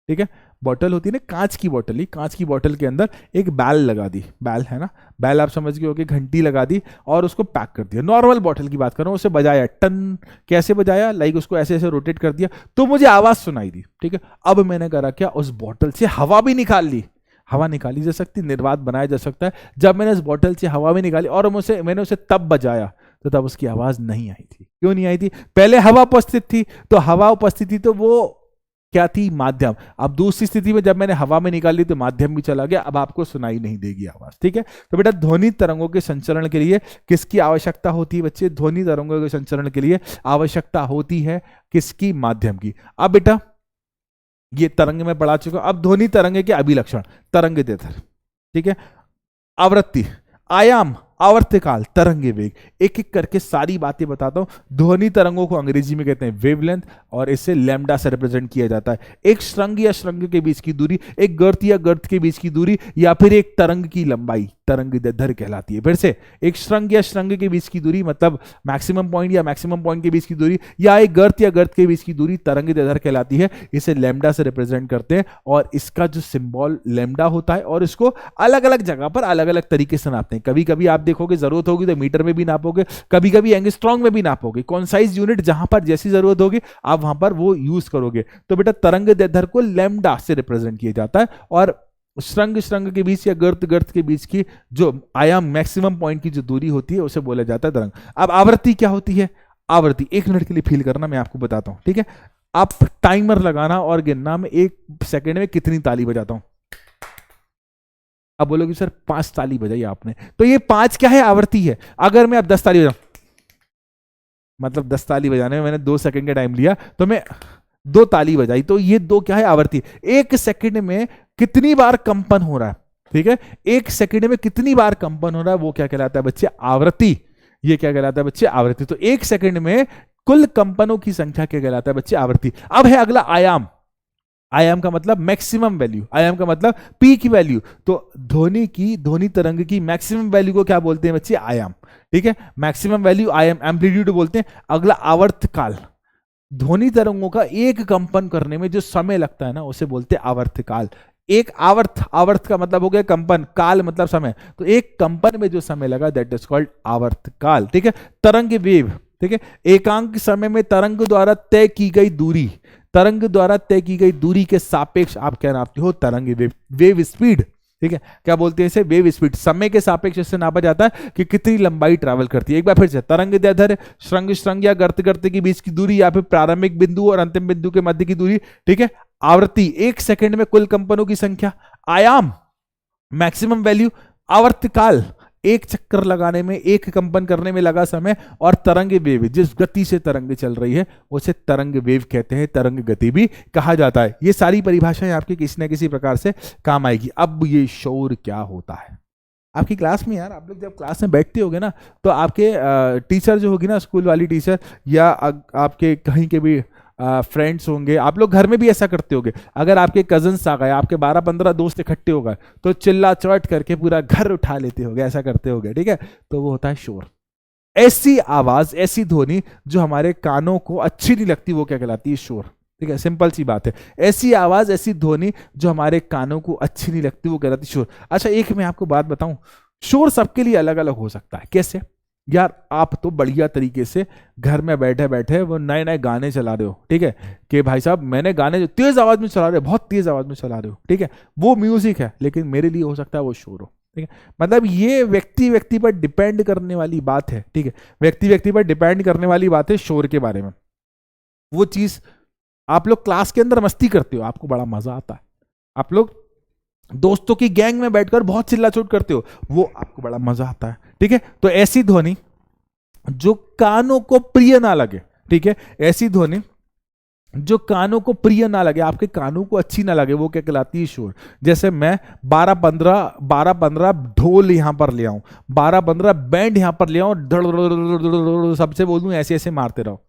ठीक है, बॉटल होती है ना, कांच की बॉटल ली, कांच की बॉटल के अंदर एक बैल लगा दी, बैल है ना, बैल आप समझ गए हो कि घंटी लगा दी और उसको पैक कर दिया। नॉर्मल बॉटल की बात कर रहा हूँ, उसे बजाया, टन कैसे बजाया, लाइक उसको ऐसे ऐसे रोटेट कर दिया तो मुझे आवाज सुनाई दी, ठीक है। अब मैंने करा क्या, उस बॉटल से हवा भी निकाल ली। हवा निकाली जा सकती, निर्वात बनाया जा सकता है। जब मैंने उस बॉटल से हवा में निकाली और मैंने उसे तब बजाया तो तब उसकी आवाज नहीं आई थी। क्यों नहीं आई थी? पहले हवा उपस्थित थी, तो हवा उपस्थित थी तो वो क्या थी? माध्यम। अब दूसरी स्थिति में जब मैंने हवा में निकाली तो माध्यम भी चला गया, अब आपको सुनाई नहीं देगी आवाज। ठीक है, तो बेटा ध्वनि तरंगों के संचरण के लिए किसकी आवश्यकता होती है बच्चे? ध्वनि तरंगों के संचरण के लिए आवश्यकता होती है किसकी? माध्यम की। अब बेटा ये तरंग में पढ़ा चुका, अब ध्वनि तरंग के अभिलक्षण, तरंग दैर्ध्य, ठीक है, आवृत्ति, आयाम, आवर्तकाल, तरंग वेग, एक एक करके सारी बातें बताता हूं। ध्वनि तरंगों को अंग्रेजी में कहते हैं वेवलेंथ और इसे लैम्डा से रिप्रेजेंट किया जाता है। एक श्रृंग या श्रृंग के बीच की दूरी, एक गर्त या गर्त के बीच की दूरी, या फिर एक तरंग की लंबाई तरंग दैर्ध्य कहलाती है। फिर से, एक श्रृंग या श्रृंग के बीच की दूरी मतलब मैक्सिमम पॉइंट या मैक्सिमम पॉइंट के बीच की दूरी, या एक गर्त या गर्त के बीच की दूरी तरंग दैर्ध्य कहलाती है। इसे लैम्डा से रिप्रेजेंट करते हैं और इसका जो सिंबल लैम्डा होता है और इसको अलग अलग जगह पर अलग अलग तरीके से नापते हैं। कभी कभी आप देखोगे जरूरत होगी तो मीटर में भी नापोगे, कभी कभी एंगस्ट्रॉन्ग में भी नापोगे। कौन साइज यूनिट जहां पर जैसी जरूरत होगी आप वहां पर वो यूज करोगे। तो बेटा तरंग दैर्ध्य को लैम्डा से रिप्रेजेंट किया जाता है और श्रृंग श्रृंग के बीच या गर्त गर्त के बीच की जो आयाम मैक्सिमम पॉइंट की जो दूरी होती है उसे बोला जाता है तरंग। अब आवृत्ति क्या होती है? आवृत्ति 1 मिनट के लिए फील करना, मैं आपको बताता हूं। ठीक है, आप टाइमर लगाना और गिनना मैं 1 सेकेंड में कितनी ताली बजाता हूं। अब बोलोगे सर 5 ताली बजाई आपने, तो ये 5 क्या है? आवृत्ति है। अगर मैं अब 10 ताली बजाऊं, मतलब 10 ताली बजाने में मैंने 2 सेकंड का टाइम लिया तो मैं 2 ताली बजाई, तो ये 2 क्या है? आवृत्ति। 1 सेकंड में कितनी बार कंपन हो रहा है, ठीक है, 1 सेकंड में कितनी बार कंपन हो रहा है वो क्या कहलाता है बच्चे? आवृत्ति। ये क्या कहलाता है बच्चे? आवृत्ति। तो 1 सेकंड में कुल कंपनों की संख्या क्या कहलाता है बच्चे? आवृत्ति। अब है अगला आयाम। आयाम का मतलब मैक्सिमम वैल्यू, आयाम का मतलब पीक वैल्यू। तो ध्वनि तरंग की मैक्सिमम वैल्यू को क्या बोलते हैं बच्चे? आयाम। ठीक है, मैक्सिमम वैल्यू आयाम, एम्पलीट्यूड बोलते हैं। अगला आवर्तकाल, ध्वनि तरंगों का एक कंपन करने में जो समय लगता है ना उसे बोलते हैं आवर्तकाल। एक आवर्त का मतलब हो गया कंपन, काल मतलब समय, तो एक कंपन में जो समय लगा दैट इज कॉल्ड आवर्तकाल। ठीक है, तरंग वेव, ठीक है, एकांक समय में तरंग द्वारा तय की गई दूरी, तरंग द्वारा तय की गई दूरी के सापेक्ष आप क्या नापते हो? तरंग वेव, वेव स्पीड। ठीक है, क्या बोलते हैं इसे? Wave speed. समय के सापेक्ष इससे नापा जाता है कि कितनी लंबाई ट्रैवल करती है। एक बार फिर से, तरंग दैर्ध्य श्रृंग श्रृंग या गर्त गर्त के बीच की दूरी या फिर प्रारंभिक बिंदु और अंतिम बिंदु के मध्य की दूरी। ठीक है, आवृत्ति 1 सेकंड में कुल कंपनों की संख्या, आयाम मैक्सिमम वैल्यू, आवर्तकाल 1 चक्कर लगाने में 1 कंपन करने में लगा समय, और तरंग वेव जिस गति से तरंग चल रही है उसे तरंग वेव कहते हैं, तरंग गति भी कहा जाता है। ये सारी परिभाषाएं आपके किसी न किसी प्रकार से काम आएगी। अब ये शोर क्या होता है आपकी क्लास में? यार आप लोग जब क्लास में बैठते होगे ना तो आपके टीचर जो होगी ना, स्कूल वाली टीचर या आपके कहीं के भी फ्रेंड्स होंगे, आप लोग घर में भी ऐसा करते होंगे। अगर आपके कजन्स आ गए, आपके 12-15 दोस्त इकट्ठे हो गए तो चिल्ला चौट करके पूरा घर उठा लेते होंगे, ऐसा करते होंगे। ठीक है, तो वो होता है शोर। ऐसी आवाज, ऐसी ध्वनि जो हमारे कानों को अच्छी नहीं लगती वो क्या कहलाती है? शोर। ठीक है, सिंपल सी बात है। ऐसी आवाज, ऐसी ध्वनि जो हमारे कानों को अच्छी नहीं लगती वो कहलाती है शोर। अच्छा, एक मैं आपको बात बताऊं, शोर सबके लिए अलग अलग हो सकता है। कैसे? यार आप तो बढ़िया तरीके से घर में बैठे बैठे वो नए नए गाने चला रहे हो, ठीक है, कि भाई साहब मैंने गाने जो तेज आवाज में चला रहे हो, बहुत तेज आवाज में चला रहे हो, ठीक है, वो म्यूजिक है, लेकिन मेरे लिए हो सकता है वो शोर हो। ठीक है, मतलब ये व्यक्ति व्यक्ति पर डिपेंड करने वाली बात है। ठीक है, व्यक्ति व्यक्ति पर डिपेंड करने वाली बात है शोर के बारे में। वो चीज आप लोग क्लास के अंदर मस्ती करते हो, आपको बड़ा मजा आता है, आप लोग दोस्तों की गैंग में बैठकर बहुत चिल्लाचोट करते हो, वो आपको बड़ा मजा आता है। ठीक है, तो ऐसी ध्वनि जो कानों को प्रिय ना लगे, ठीक है, ऐसी ध्वनि जो कानों को प्रिय ना लगे, आपके कानों को अच्छी ना लगे, वो क्या कहलाती है? शोर। जैसे मैं 12-15 ढोल यहां पर ले आऊं, 12-15 बैंड यहां पर ले आऊं, सबसे बोलूं ऐसे ऐसे मारते रहो,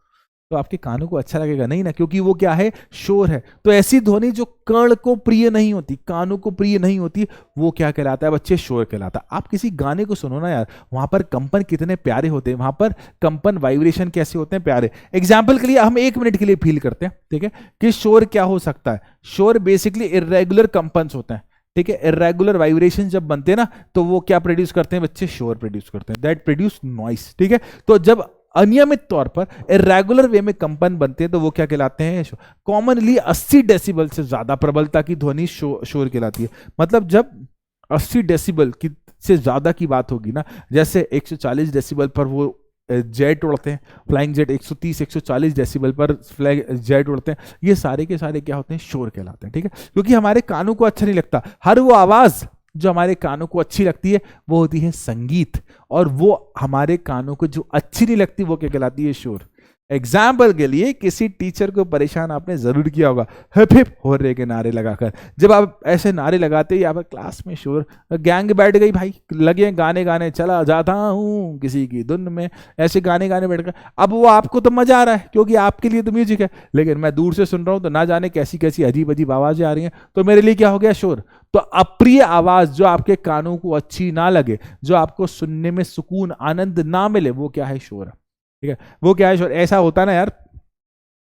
तो आपके कानों को अच्छा लगेगा नहीं ना, क्योंकि वो क्या है? शोर है। तो ऐसी ध्वनि जो कर्ण को प्रिय नहीं होती, कानों को प्रिय नहीं होती, वो क्या कहलाता है बच्चे? शोर कहलाता है। आप किसी गाने को सुनो ना यार, वहां पर कंपन कितने प्यारे होते हैं, वहां पर कंपन वाइब्रेशन कैसे होते हैं, प्यारे। एग्जाम्पल के लिए हम 1 मिनट के लिए फील करते हैं, ठीक है, कि शोर क्या हो सकता है। शोर बेसिकली इर्रेगुलर कंपन्स होते हैं, ठीक है, इरेगुलर वाइब्रेशन जब बनते हैं ना तो वो क्या प्रोड्यूस करते हैं बच्चे? शोर प्रोड्यूस करते हैं, दैट प्रोड्यूस नॉइस। ठीक है, तो जब अनियमित तौर पर इरेगुलर वे में कंपन बनते हैं तो वो क्या कहलाते हैं? कॉमनली 80 डेसिबल से ज्यादा प्रबलता की ध्वनि शोर कहलाती है। मतलब जब 80 डेसिबल की से ज्यादा की बात होगी ना, जैसे 140 डेसिबल पर वो जेट उड़ते हैं, फ्लाइंग जेट 130-140 डेसिबल पर फ्लाइंग जेट उड़ते हैं, ये सारे के सारे क्या होते हैं? शोर कहलाते हैं। ठीक है, क्योंकि हमारे कानों को अच्छा नहीं लगता। हर वो आवाज जो हमारे कानों को अच्छी लगती है वो होती है संगीत, और वो हमारे कानों को जो अच्छी नहीं लगती वो क्या कहलाती है? शोर। एग्जाम्पल के लिए किसी टीचर को परेशान आपने जरूर किया होगा हिप हिप हो रे के नारे लगाकर। जब आप ऐसे नारे लगाते ही आप क्लास में शोर, गैंग बैठ गई भाई, लगे गाने गाने, चला जाता हूँ किसी की धुन में, ऐसे गाने गाने बैठ गए। अब वो आपको तो मजा आ रहा है क्योंकि आपके लिए तो म्यूजिक है, लेकिन मैं दूर से सुन रहा हूँ तो ना जाने कैसी कैसी अजीब अजीब आवाजें आ रही हैं, तो मेरे लिए क्या हो गया? शोर। तो अप्रिय आवाज जो आपके कानों को अच्छी ना लगे, जो आपको सुनने में सुकून आनंद ना मिले, वो क्या है? शोर। ठीक है, वो क्या है? शोर। ऐसा होता है ना यार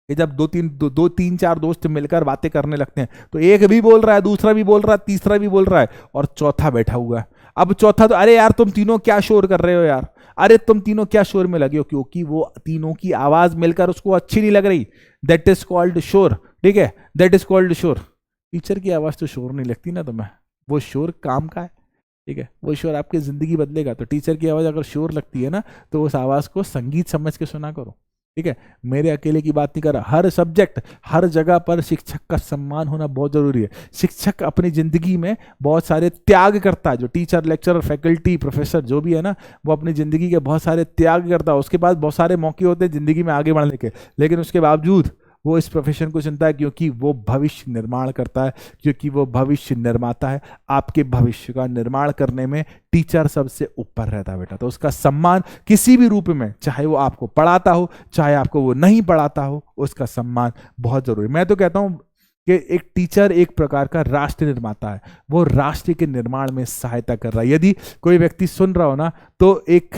कि जब दो तीन चार दोस्त मिलकर बातें करने लगते हैं तो एक भी बोल रहा है, दूसरा भी बोल रहा है, तीसरा भी बोल रहा है और चौथा बैठा हुआ है। अब चौथा तो, अरे यार तुम तीनों क्या शोर कर रहे हो यार, अरे तुम तीनों क्या शोर में लगे हो? क्योंकि वो तीनों की आवाज मिलकर उसको अच्छी नहीं लग रही। दैट इज कॉल्ड शोर। ठीक है, दैट इज कॉल्ड शोर। टीचर की आवाज तो शोर नहीं लगती ना तुम्हें, वो शोर काम का है। ठीक है, वो शोर आपकी जिंदगी बदलेगा। तो टीचर की आवाज अगर शोर लगती है ना, तो उस आवाज को संगीत समझ के सुना करो। ठीक है, मेरे अकेले की बात नहीं कर रहा। हर सब्जेक्ट, हर जगह पर शिक्षक का सम्मान होना बहुत जरूरी है। शिक्षक अपनी जिंदगी में बहुत सारे त्याग करता है। जो टीचर, लेक्चरर, फैकल्टी, प्रोफेसर जो भी है ना, वो अपनी जिंदगी के बहुत सारे त्याग करता है। उसके पास बहुत सारे मौके होते हैं जिंदगी में आगे बढ़ने के, लेकिन उसके बावजूद वो इस प्रोफेशन को चुनता है क्योंकि वो भविष्य निर्माण करता है, क्योंकि वो भविष्य निर्माता है। आपके भविष्य का निर्माण करने में टीचर सबसे ऊपर रहता है बेटा। तो उसका सम्मान किसी भी रूप में, चाहे वो आपको पढ़ाता हो, चाहे आपको वो नहीं पढ़ाता हो, उसका सम्मान बहुत जरूरी। मैं तो कहता हूं कि एक टीचर एक प्रकार का राष्ट्र निर्माता है। वो राष्ट्र के निर्माण में सहायता कर रहा है। यदि कोई व्यक्ति सुन रहा हो ना, तो एक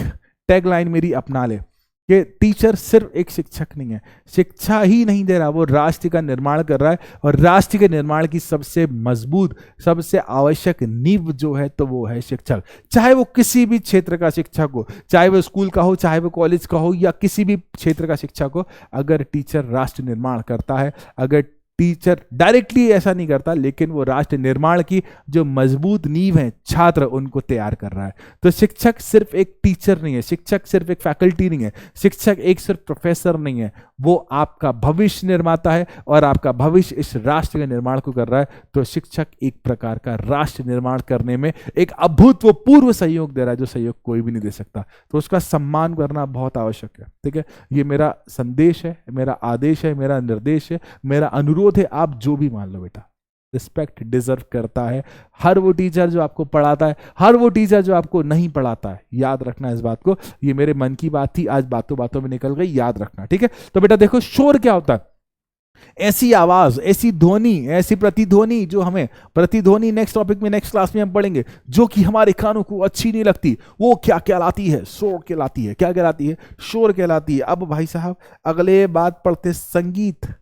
टैगलाइन मेरी अपना ले कि टीचर सिर्फ एक शिक्षक नहीं है, शिक्षा ही नहीं दे रहा, वो राष्ट्र का निर्माण कर रहा है। और राष्ट्र के निर्माण की सबसे मजबूत, सबसे आवश्यक नींव जो है तो वो है शिक्षक। चाहे वो किसी भी क्षेत्र का शिक्षक हो, चाहे वो स्कूल का हो, चाहे वो कॉलेज का हो, या किसी भी क्षेत्र का शिक्षक हो, अगर टीचर राष्ट्र निर्माण करता है, अगर टीचर डायरेक्टली ऐसा नहीं करता, लेकिन वो राष्ट्र निर्माण की जो मजबूत नींव है, छात्र उनको तैयार कर रहा है। तो शिक्षक सिर्फ एक टीचर नहीं है, शिक्षक सिर्फ एक फैकल्टी नहीं है, शिक्षक एक सिर्फ प्रोफेसर नहीं है, वो आपका भविष्य निर्माता है और आपका भविष्य इस राष्ट्र के निर्माण को कर रहा है। तो शिक्षक एक प्रकार का राष्ट्र निर्माण करने में एक अभूतपूर्व सहयोग दे रहा है, जो सहयोग कोई भी नहीं दे सकता। तो उसका सम्मान करना बहुत आवश्यक है। ठीक है, ये मेरा संदेश है, मेरा आदेश है, मेरा निर्देश है, मेरा अनुरोध है। आप जो भी मान लो बेटा, रिस्पेक्ट डिजर्व करता है हर वो टीचर जो आपको पढ़ाता है, हर वो टीचर जो आपको नहीं पढ़ाता है। याद रखना इस बात को। ये मेरे मन की बात थी, आज बातों बातों में निकल गई, याद रखना। ठीक है, तो बेटा देखो, शोर क्या होता है? ऐसी आवाज, ऐसी ध्वनि, ऐसी प्रतिध्वनि जो हमें, प्रतिध्वनि नेक्स्ट टॉपिक में, नेक्स्ट क्लास में हम पढ़ेंगे, जो कि हमारे कानों को अच्छी नहीं लगती, वो क्या कहलाती है? शोर कहलाती है। क्या कहलाती है? शोर कहलाती है। अब भाई साहब अगले बात पढ़ते, संगीत।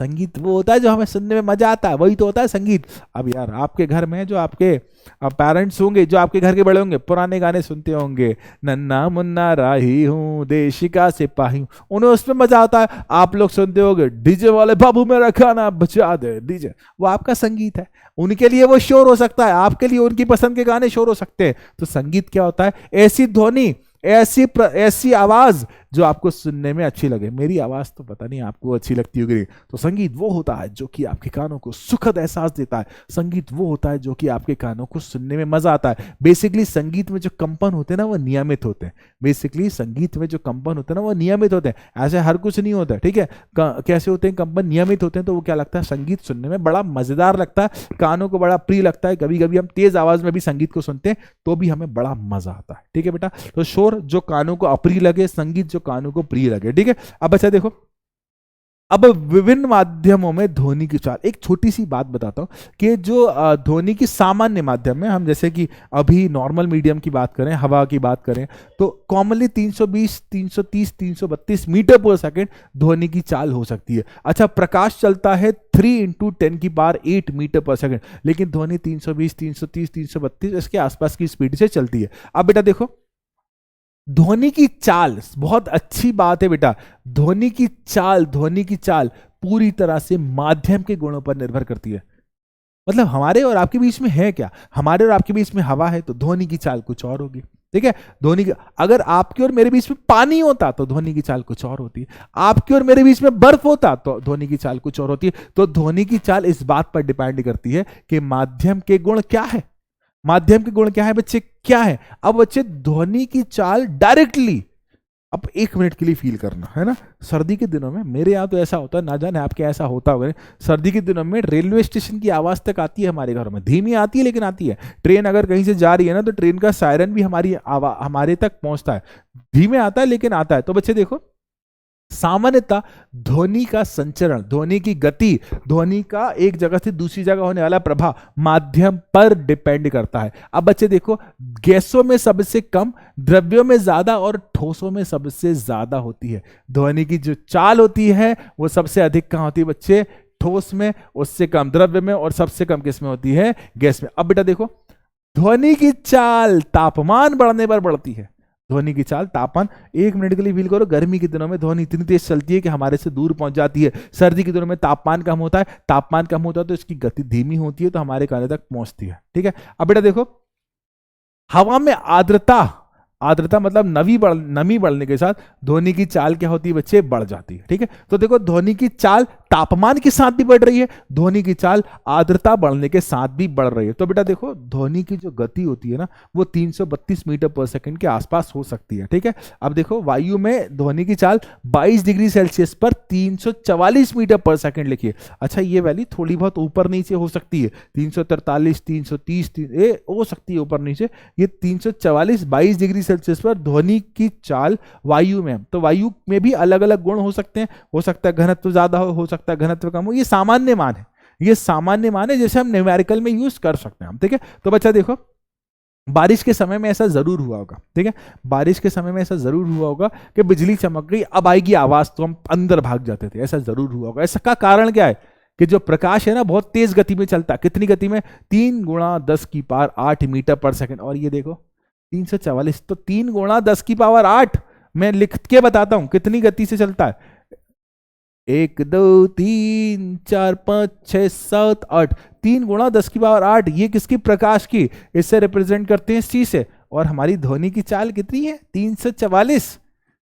संगीत वो होता है जो हमें सुनने में मजा आता है, वही तो होता है संगीत। अब यार आपके घर में जो आपके पेरेंट्स होंगे, जो आपके घर के बड़े होंगे, पुराने गाने सुनते होंगे, नन्ना मुन्ना राही हूँ, देशिका सिपाही हूँ, उन्हें उसमें मजा आता है। आप लोग सुनते होंगे, डीजे वाले बाबू मेरा खाना बचा दे डीजे, वो आपका संगीत है। उनके लिए वो शोर हो सकता है, आपके लिए उनकी पसंद के गाने शोर हो सकते हैं। तो संगीत क्या होता है? ऐसी ध्वनि, ऐसी आवाज जो आपको सुनने में अच्छी लगे। मेरी आवाज तो पता नहीं आपको अच्छी लगती होगी। तो संगीत वो होता है जो कि आपके कानों को सुखद एहसास देता है। संगीत वो होता है जो कि आपके कानों को सुनने में मजा आता है। बेसिकली संगीत में जो कंपन होते हैं ना, वो नियमित होते हैं। बेसिकली संगीत में जो कंपन होते हैं ना, वो नियमित होते हैं। ऐसे हर कुछ नहीं होता है। ठीक है, कैसे होते हैं कंपन? नियमित होते हैं। तो वो क्या लगता है? संगीत सुनने में बड़ा मजेदार लगता है, कानों को बड़ा प्रिय लगता है। कभी कभी हम तेज आवाज में भी संगीत को सुनते हैं तो भी हमें बड़ा मजा आता है। ठीक है बेटा, तो शोर जो कानों को अप्रिय लगे, संगीत जो कानों को प्रिय लगे। ठीक है, अब अच्छा देखो, अब विभिन्न माध्यमों में ध्वनि की चाल। एक छोटी सी बात बताता हूं कि जो ध्वनि की सामान्य माध्यम में, हम जैसे कि अभी नॉर्मल मीडियम की बात करें, हवा की बात करें, तो कॉमनली 320, 330, 332 मीटर पर सेकंड ध्वनि की चाल हो सकती है। अच्छा, प्रकाश चलता है 3 × 10⁸ मीटर पर सेकंड, लेकिन ध्वनि 320, 330, 332 इसके आसपास की स्पीड से चलती है। अब बेटा देखो, ध्वनि की चाल, बहुत अच्छी बात है बेटा, ध्वनि की चाल पूरी तरह से माध्यम के गुणों पर निर्भर करती है। मतलब हमारे और आपके बीच में है क्या, हमारे और आपके बीच में हवा है तो ध्वनि की चाल कुछ और होगी, ठीक है। ध्वनि की, अगर आपके और मेरे बीच में पानी होता तो ध्वनि की चाल कुछ और होती है, आपके और मेरे बीच में बर्फ होता तो ध्वनि की चाल कुछ और होती है। तो ध्वनि की चाल इस बात पर डिपेंड करती है कि माध्यम के गुण क्या है, माध्यम के गुण क्या है बच्चे, क्या है। अब बच्चे ध्वनि की चाल डायरेक्टली अब 1 मिनट के लिए फील करना है ना। सर्दी के दिनों में मेरे यहाँ तो ऐसा होता है, ना जाने आपके ऐसा होता होगा, सर्दी के दिनों में रेलवे स्टेशन की आवाज तक आती है हमारे घरों में, धीमी आती है लेकिन आती है। ट्रेन अगर कहीं से जा रही है ना तो ट्रेन का सायरन भी हमारे तक पहुंचता है, धीमे आता है लेकिन आता है। तो बच्चे देखो, सामान्यतः ध्वनि का संचरण, ध्वनि की गति, ध्वनि का एक जगह से दूसरी जगह होने वाला प्रभाव माध्यम पर डिपेंड करता है। अब बच्चे देखो, गैसों में सबसे कम, द्रव्यों में ज्यादा और ठोसों में सबसे ज्यादा होती है। ध्वनि की जो चाल होती है वो सबसे अधिक कहां होती है बच्चे, ठोस में, उससे कम द्रव्य में, और सबसे कम किस में होती है, गैस में। अब बेटा देखो, ध्वनि की चाल तापमान बढ़ने पर बढ़ती है। ध्वनि की चाल, तापमान, 1 मिनट के लिए फील करो, गर्मी के दिनों में ध्वनि इतनी तेज चलती है कि हमारे से दूर पहुंच जाती है। सर्दी के दिनों में तापमान कम होता है, तापमान कम होता है तो इसकी गति धीमी होती है तो हमारे कान तक पहुंचती है, ठीक है। अब बेटा देखो, हवा में आर्द्रता, आर्द्रता मतलब नमी बढ़ने के साथ ध्वनि की चाल क्या होती है बच्चे, बढ़ जाती है, ठीक है। तो देखो, ध्वनि की चाल तापमान के साथ भी बढ़ रही है, ध्वनि की चाल आर्द्रता बढ़ने के साथ भी बढ़ रही है। तो बेटा देखो, ध्वनि की जो गति होती है ना वो 332 मीटर पर सेकंड के आसपास हो सकती है, ठीक है। अब देखो, वायु में ध्वनि की चाल 22 डिग्री सेल्सियस पर 344 मीटर पर सेकंड लिखिए। अच्छा, ये वैल्यू थोड़ी बहुत ऊपर नीचे हो सकती है, 343, 330 हो सकती है ऊपर नीचे। ये 344 22 डिग्री सेल्सियस पर ध्वनि की चाल वायु में, तो वायु में भी अलग अलग गुण हो सकते हैं, हो सकता है घनत्व ज्यादा हो सकता है घनत्व कम हो। ये सामान्य मान है, ये सामान्य मान है, जैसे हम न्यूमेरिकल में यूज कर सकते हैं हम, ठीक है। तो बच्चा देखो, बारिश के समय में ऐसा जरूर हुआ होगा, ठीक है, बारिश के समय में ऐसा जरूर हुआ होगा कि बिजली चमक गई, अब आएगी आवाज, तो हम अंदर भाग जाते थे, ऐसा जरूर हुआ होगा। ऐसा का कारण क्या है कि जो प्रकाश है ना बहुत तेज गति में चलता है। कितनी गति में, 3 × 10⁸ मीटर पर सेकंड। और ये देखो 344, तो 3 × 10⁸ मैं लिख के बताता हूं कितनी गति से चलता है। 1 2 3 4 5 6 7 8, 3 × 10⁸, ये किसकी, प्रकाश की, इससे रिप्रेजेंट करते हैं सी से। और हमारी ध्वनि की चाल कितनी है, 344,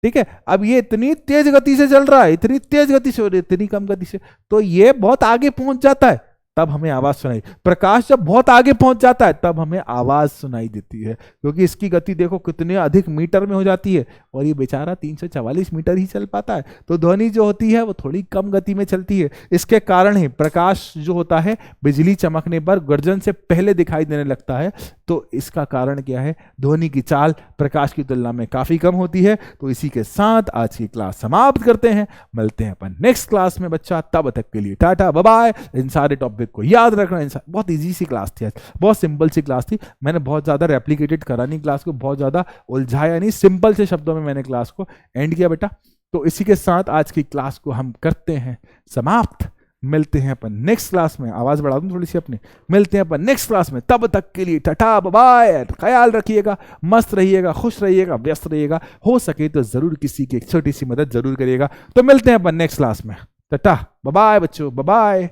ठीक है। अब ये इतनी तेज गति से चल रहा है, इतनी तेज गति से और इतनी कम गति से, तो ये बहुत आगे पहुंच जाता है तब हमें आवाज सुनाई। प्रकाश जब बहुत आगे पहुंच जाता है तब हमें आवाज सुनाई देती है, क्योंकि इसकी गति देखो कितने अधिक मीटर में हो जाती है और ये बेचारा 344 मीटर ही चल पाता है। तो ध्वनि जो होती है वो थोड़ी कम गति में चलती है। इसके कारण ही प्रकाश जो होता है बिजली चमकने पर गर्जन से पहले दिखाई देने लगता है। तो इसका कारण क्या है, ध्वनि की चाल प्रकाश की तुलना में काफी कम होती है। तो इसी के साथ आज की क्लास समाप्त करते हैं, मिलते हैं अपन नेक्स्ट क्लास में बच्चा, तब तक के लिए टाटा बाय बाय। इन सारे टॉपिक को याद रखना। बहुत इजी सी क्लास थी आज, बहुत सिंपल सी क्लास थी। मैंने बहुत ज्यादा रेप्लिकेटेड करा नहीं क्लास को, बहुत ज्यादा उलझाया नहीं, सिंपल से शब्दों में मैंने क्लास को एंड किया बेटा। तो इसी के साथ आज की क्लास को हम करते हैं समाप्त। मिलते हैं अपन नेक्स्ट क्लास में, आवाज बढ़ा दूं थोड़ी सी अपनी, मिलते हैं अपन नेक्स्ट क्लास में, तब तक के लिए टाटा बाय। ख्याल रखिएगा, मस्त रहिएगा, खुश रहिएगा, व्यस्त रहिएगा, हो सके तो जरूर किसी की एक छोटी सी मदद जरूर करिएगा। तो मिलते हैं अपन नेक्स्ट क्लास में, टाटा बाय बच्चों, बाय।